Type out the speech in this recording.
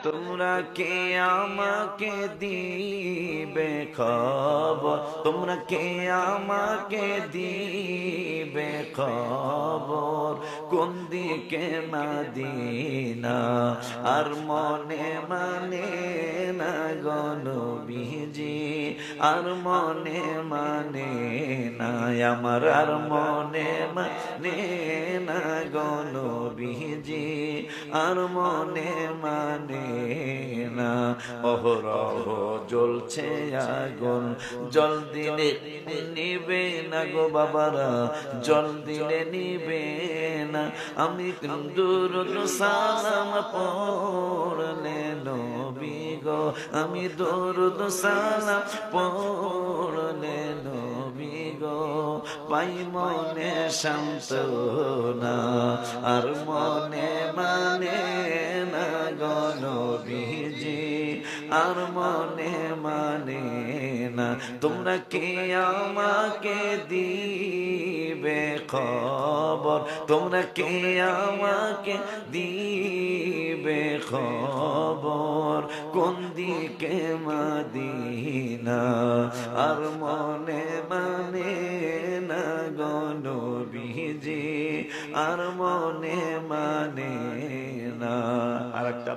তোমরা কে আমাকে দিবে খবর, তোমরা কে আমাকে দিবে খবর, কোন দিকে মদিনা আর মনে মানে না গো নবীজি, আর মনে মানে না আমার, আর মনে মানে না গো নবীজি, আর মনে মানে না। অহরহ জ্বলছে আগুন, জল দিলে নিবে না গো বাবারা, জল দিলে নিবে না। আমি দুরূদ সালাম পড়লে নবী গো, আমি দুরূদ সালাম পড়লে নবী গো, পাই মনে সান্ত্বনা আর মনে মানে না গো নবীজি, আর মনে মানে না। তোমরা কে আমাকে দিবে খবর, তোমরা কে আমাকে দিবে খবর, কোন দিকে মদিনা আর মনে মানে না গো নবীজি, আর মনে মানে না। আরেকটা